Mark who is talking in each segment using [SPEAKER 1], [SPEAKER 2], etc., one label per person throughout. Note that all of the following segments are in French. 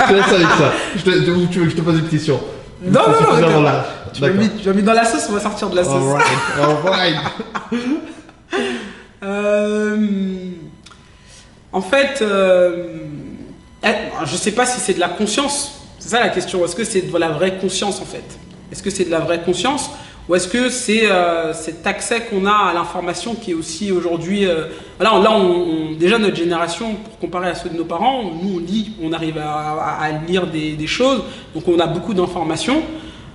[SPEAKER 1] te laisse avec ça. Tu veux que je te pose une question?
[SPEAKER 2] Non,
[SPEAKER 1] Là.
[SPEAKER 2] Tu m'as mis dans la sauce, on va sortir de la sauce.
[SPEAKER 1] Alright.
[SPEAKER 2] En fait, je sais pas si c'est de la conscience. C'est ça la question. Est-ce que c'est de la vraie conscience en fait? Est-ce que c'est de la vraie conscience ou est-ce que c'est cet accès qu'on a à l'information qui est aussi aujourd'hui... déjà notre génération, pour comparer à ceux de nos parents, nous on lit, on arrive à lire des choses, donc on a beaucoup d'informations.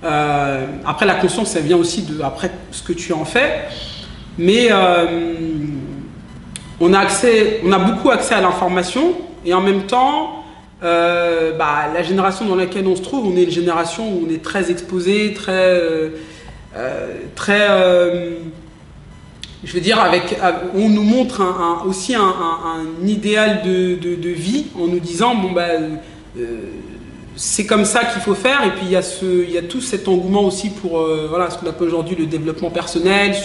[SPEAKER 2] Après la conscience, ça vient aussi de après ce que tu en fais. Mais on a beaucoup accès à l'information et en même temps, la génération dans laquelle on se trouve, on est une génération où on est très exposé, je veux dire, on nous montre aussi un idéal de vie en nous disant c'est comme ça qu'il faut faire. Et puis il y a tout cet engouement aussi pour ce qu'on appelle aujourd'hui le développement personnel,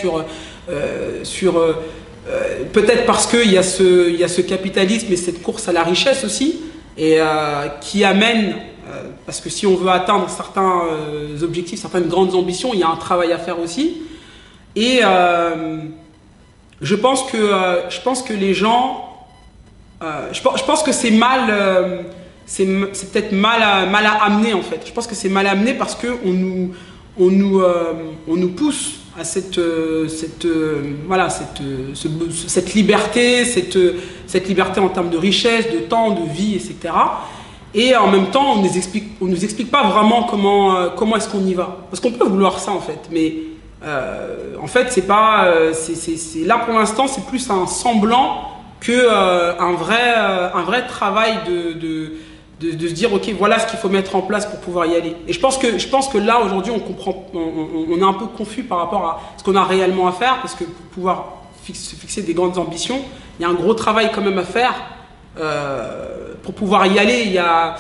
[SPEAKER 2] peut-être parce qu'il y a ce capitalisme et cette course à la richesse aussi, et qui amène, parce que si on veut atteindre certains objectifs, certaines grandes ambitions, il y a un travail à faire aussi. Et je pense que les gens, je pense que c'est mal, c'est peut-être mal à amener en fait. Je pense que c'est mal amené parce que on nous pousse à cette liberté, cette liberté en termes de richesse, de temps, de vie, etc. Et en même temps, on nous explique pas vraiment comment est-ce qu'on y va. Parce qu'on peut vouloir ça en fait, mais en fait c'est pas, là pour l'instant c'est plus un semblant que un vrai travail de se dire ok, voilà ce qu'il faut mettre en place pour pouvoir y aller. Et je pense que là aujourd'hui on est un peu confus par rapport à ce qu'on a réellement à faire, parce que pour pouvoir se fixer des grandes ambitions, il y a un gros travail quand même à faire pour pouvoir y aller. Il y a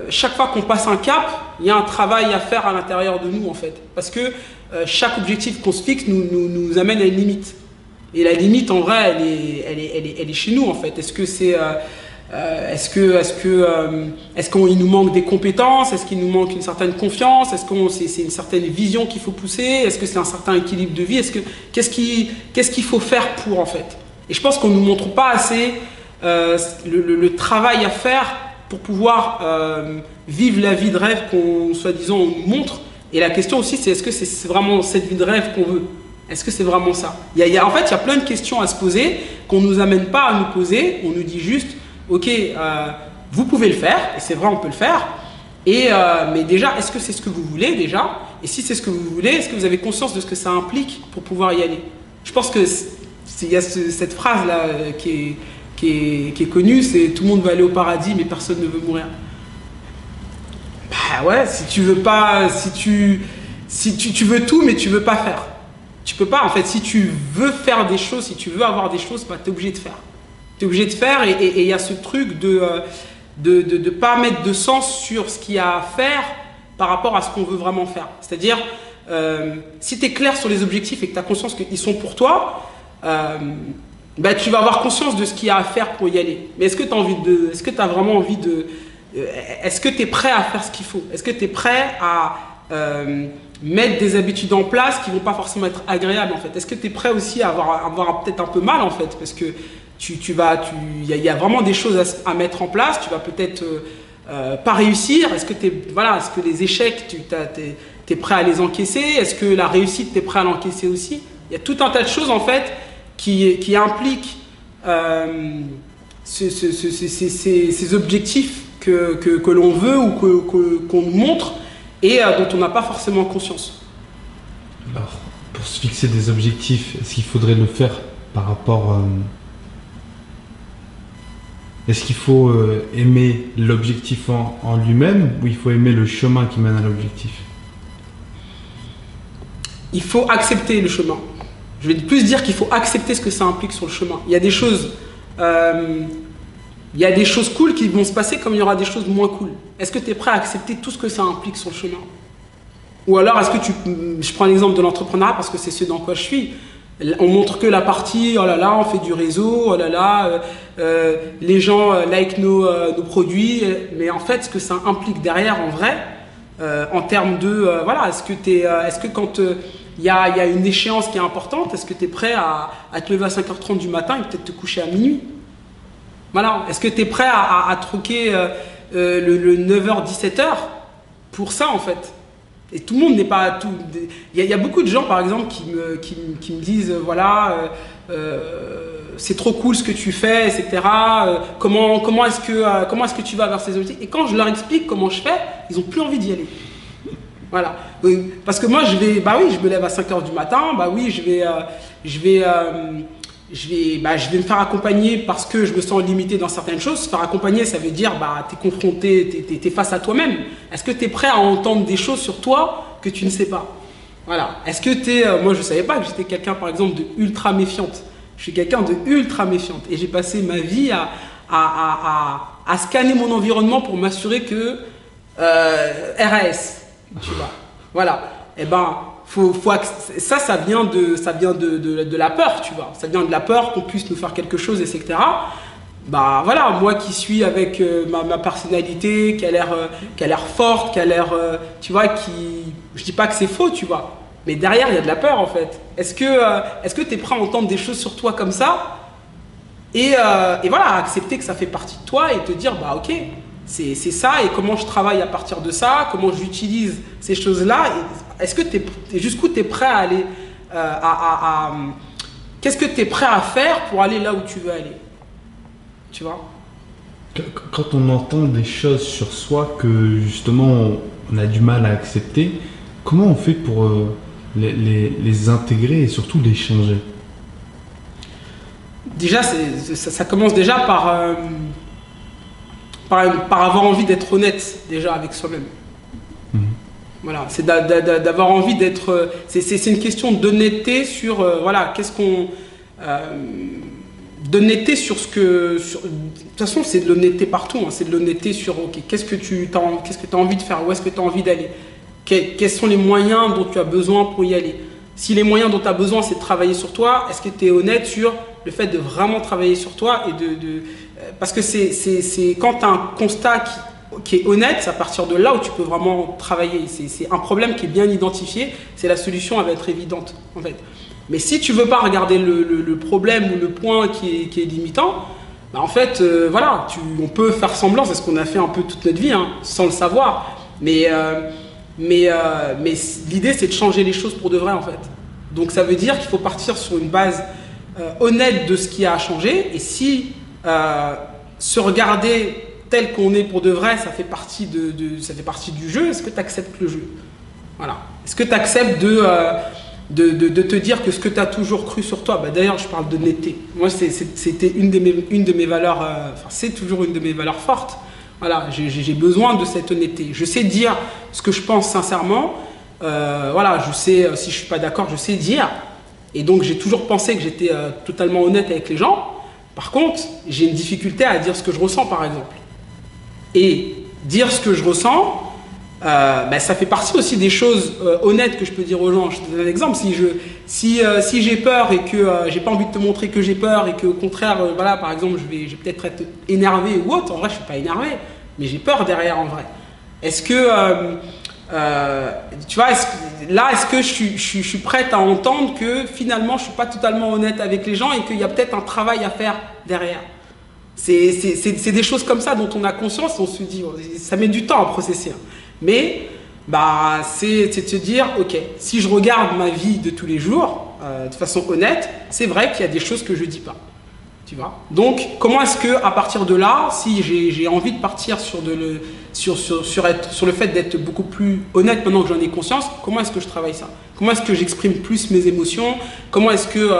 [SPEAKER 2] chaque fois qu'on passe un cap, il y a un travail à faire à l'intérieur de nous en fait, parce que chaque objectif qu'on se fixe nous amène à une limite. Et la limite en vrai elle est chez nous en fait. Est-ce que c'est est-ce qu'il nous manque des compétences? Est-ce qu'il nous manque une certaine confiance? Est-ce que c'est une certaine vision qu'il faut pousser? Est-ce que c'est un certain équilibre de vie? Qu'est-ce qu'il faut faire pour en fait? Et je pense qu'on ne nous montre pas assez le travail à faire pour pouvoir vivre la vie de rêve qu'on soi-disant on nous montre. Et la question aussi c'est est-ce que c'est vraiment cette vie de rêve qu'on veut? Est-ce que c'est vraiment ça? En fait il y a plein de questions à se poser qu'on ne nous amène pas à nous poser. On nous dit juste ok, vous pouvez le faire, et c'est vrai, on peut le faire, mais déjà, est-ce que c'est ce que vous voulez déjà? Et si c'est ce que vous voulez, est-ce que vous avez conscience de ce que ça implique pour pouvoir y aller? Je pense que il y a cette phrase-là qui est connue, c'est tout le monde va aller au paradis, mais personne ne veut mourir. Bah ouais, si tu veux pas, si tu veux tout, mais tu veux pas faire. Tu peux pas, en fait, si tu veux faire des choses, si tu veux avoir des choses, bah, tu es obligé de faire. Tu es obligé de faire, et il y a ce truc de pas mettre de sens sur ce qu'il y a à faire par rapport à ce qu'on veut vraiment faire. C'est-à-dire, si tu es clair sur les objectifs et que tu as conscience qu'ils sont pour toi, bah, tu vas avoir conscience de ce qu'il y a à faire pour y aller. Mais est-ce que tu as vraiment envie de... Est-ce que tu es prêt à faire ce qu'il faut? Est-ce que tu es prêt à mettre des habitudes en place qui ne vont pas forcément être agréables en fait? Est-ce que tu es prêt aussi à avoir peut-être un peu mal en fait? Parce que il y a vraiment des choses à mettre en place. Tu vas peut-être pas réussir. Est-ce que les échecs, tu es prêt à les encaisser? Est-ce que la réussite, tu es prêt à l'encaisser aussi? Il y a tout un tas de choses en fait qui impliquent ces objectifs que l'on veut ou qu'on nous montre et dont on n'a pas forcément conscience.
[SPEAKER 1] Alors, pour se fixer des objectifs, est-ce qu'il faudrait le faire par rapport... Est-ce qu'il faut aimer l'objectif en lui-même ou il faut aimer le chemin qui mène à l'objectif?
[SPEAKER 2] Il faut accepter le chemin. Je vais plus dire qu'il faut accepter ce que ça implique sur le chemin. Il y a des choses cool qui vont se passer comme il y aura des choses moins cool. Est-ce que tu es prêt à accepter tout ce que ça implique sur le chemin? Ou alors est-ce que je prends l'exemple de l'entrepreneuriat parce que c'est ce dans quoi je suis. On montre que la partie, oh là là, on fait du réseau, oh là là, les gens like nos produits. Mais en fait, ce que ça implique derrière, en vrai, en termes de, voilà, est-ce que quand il y a une échéance qui est importante, est-ce que tu es prêt à te lever à 5h30 du matin et peut-être te coucher à minuit? Voilà. Est-ce que tu es prêt à troquer le 9h-17h pour ça, en fait? Et tout le monde n'est pas... Il y a beaucoup de gens, par exemple, qui me disent, voilà, c'est trop cool ce que tu fais, etc. Comment est-ce que tu vas vers ces objectifs? Et quand je leur explique comment je fais, ils n'ont plus envie d'y aller. Voilà. Parce que moi, je me lève à 5h du matin, je vais me faire accompagner parce que je me sens limité dans certaines choses. Se faire accompagner, ça veut dire, tu es confronté, tu es face à toi-même. Est-ce que tu es prêt à entendre des choses sur toi que tu ne sais pas? Voilà. Est-ce que tu es... moi, je ne savais pas que j'étais quelqu'un, par exemple, de ultra méfiante. Je suis quelqu'un de ultra méfiante. Et j'ai passé ma vie à scanner mon environnement pour m'assurer que RAS, tu vois. Voilà. Eh ben... ça vient de la peur, tu vois. Ça vient de la peur qu'on puisse nous faire quelque chose, etc. Bah voilà, moi qui suis avec ma personnalité, qui a l'air forte, qui a l'air, tu vois, je dis pas que c'est faux, tu vois. Mais derrière, il y a de la peur, en fait. Est-ce que tu es prêt à entendre des choses sur toi comme ça et voilà, accepter que ça fait partie de toi et te dire, bah ok, c'est ça, et comment je travaille à partir de ça, comment j'utilise ces choses-là. Est-ce que jusqu'où tu es prêt à aller qu'est-ce que tu es prêt à faire pour aller là où tu veux aller? Tu vois?
[SPEAKER 1] Quand on entend des choses sur soi que justement on a du mal à accepter, comment on fait pour les intégrer et surtout les changer?
[SPEAKER 2] Déjà, ça commence déjà par avoir envie d'être honnête déjà avec soi-même. Voilà, c'est d'avoir envie d'être... C'est une question d'honnêteté sur... voilà, qu'est-ce qu'on... d'honnêteté sur ce que... de toute façon, c'est de l'honnêteté partout. Hein, c'est de l'honnêteté sur, ok, qu'est-ce que tu as envie de faire? Où est-ce que tu as envie d'aller? Quels sont les moyens dont tu as besoin pour y aller? Si les moyens dont tu as besoin, c'est de travailler sur toi, est-ce que tu es honnête sur le fait de vraiment travailler sur toi et parce que c'est quand tu as un constat qui est honnête, c'est à partir de là où tu peux vraiment travailler. C'est un problème qui est bien identifié, c'est la solution, elle va être évidente en fait. Mais si tu veux pas regarder le problème ou le point qui est limitant, bah en fait, voilà, on peut faire semblant, c'est ce qu'on a fait un peu toute notre vie, hein, sans le savoir. Mais l'idée, c'est de changer les choses pour de vrai en fait. Donc ça veut dire qu'il faut partir sur une base honnête de ce qui a changé. Et si se regarder tel qu'on est pour de vrai, ça fait partie du jeu, est-ce que tu acceptes le jeu? Voilà. Est-ce que tu acceptes de te dire que ce que tu as toujours cru sur toi, bah d'ailleurs je parle d'honnêteté. Moi c'était une de mes valeurs, enfin c'est toujours une de mes valeurs fortes. Voilà, j'ai besoin de cette honnêteté. Je sais dire ce que je pense sincèrement. Voilà, je sais si je suis pas d'accord, je sais dire. Et donc j'ai toujours pensé que j'étais totalement honnête avec les gens. Par contre, j'ai une difficulté à dire ce que je ressens, par exemple. Et dire ce que je ressens, bah, ça fait partie aussi des choses honnêtes que je peux dire aux gens. Je te donne un exemple. Si j'ai peur et que j'ai pas envie de te montrer que j'ai peur et qu'au contraire, voilà, par exemple, je vais peut-être être énervé ou autre. En vrai, je suis pas énervé, mais j'ai peur derrière en vrai. Est-ce que tu vois, est-ce que je suis prête à entendre que finalement je suis pas totalement honnête avec les gens et qu'il y a peut-être un travail à faire derrière? C'est des choses comme ça dont on a conscience, on se dit, ça met du temps à processer. Mais bah, c'est de se dire, ok, si je regarde ma vie de tous les jours, de façon honnête, c'est vrai qu'il y a des choses que je dis pas. Tu vois. Donc, comment est-ce que, à partir de là, si j'ai envie de partir sur le fait d'être beaucoup plus honnête maintenant que j'en ai conscience, comment est-ce que je travaille ça? Comment est-ce que j'exprime plus mes émotions? Comment est-ce que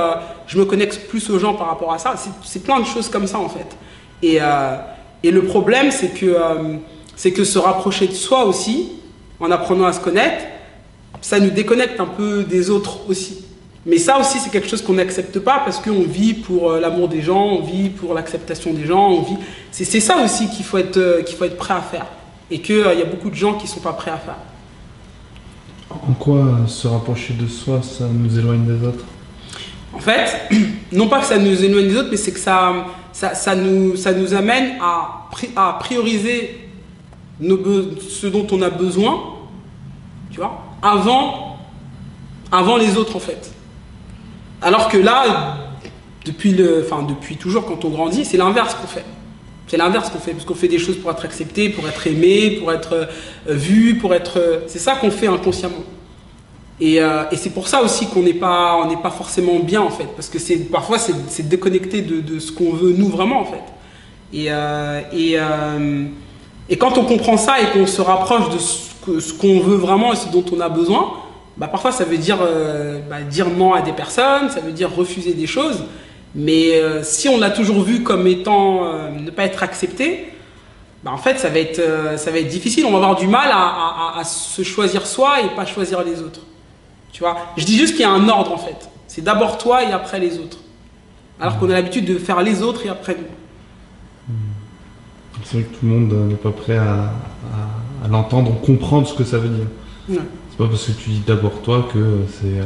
[SPEAKER 2] je me connecte plus aux gens par rapport à ça? C'est plein de choses comme ça en fait. Et le problème, c'est que se rapprocher de soi aussi, en apprenant à se connaître, ça nous déconnecte un peu des autres aussi. Mais ça aussi, c'est quelque chose qu'on n'accepte pas parce qu'on vit pour l'amour des gens, on vit pour l'acceptation des gens, c'est ça aussi qu'il faut être prêt à faire. Et qu'il y a beaucoup de gens qui ne sont pas prêts à faire.
[SPEAKER 1] En quoi se rapprocher de soi, ça nous éloigne des autres?
[SPEAKER 2] En fait, non pas que ça nous éloigne des autres, mais c'est que ça nous amène à prioriser ce dont on a besoin, tu vois, avant les autres en fait. Alors que là, depuis toujours quand on grandit, c'est l'inverse qu'on fait. C'est l'inverse qu'on fait, parce qu'on fait des choses pour être accepté, pour être aimé, pour être vu, c'est ça qu'on fait inconsciemment. Et c'est pour ça aussi qu'on n'est pas forcément bien en fait, parce que parfois c'est déconnecté de ce qu'on veut nous vraiment en fait. Et quand on comprend ça et qu'on se rapproche de ce qu'on veut vraiment et ce dont on a besoin, bah parfois ça veut dire dire non à des personnes, ça veut dire refuser des choses. Mais si on l'a toujours vu comme étant ne pas être accepté, bah en fait ça va être difficile. On va avoir du mal à se choisir soi et pas choisir les autres. Tu vois, je dis juste qu'il y a un ordre en fait. C'est d'abord toi et après les autres. Alors qu'on a l'habitude de faire les autres et après nous.
[SPEAKER 1] C'est vrai que tout le monde n'est pas prêt à l'entendre, comprendre ce que ça veut dire.
[SPEAKER 2] Ouais.
[SPEAKER 1] C'est pas parce que tu dis d'abord toi que c'est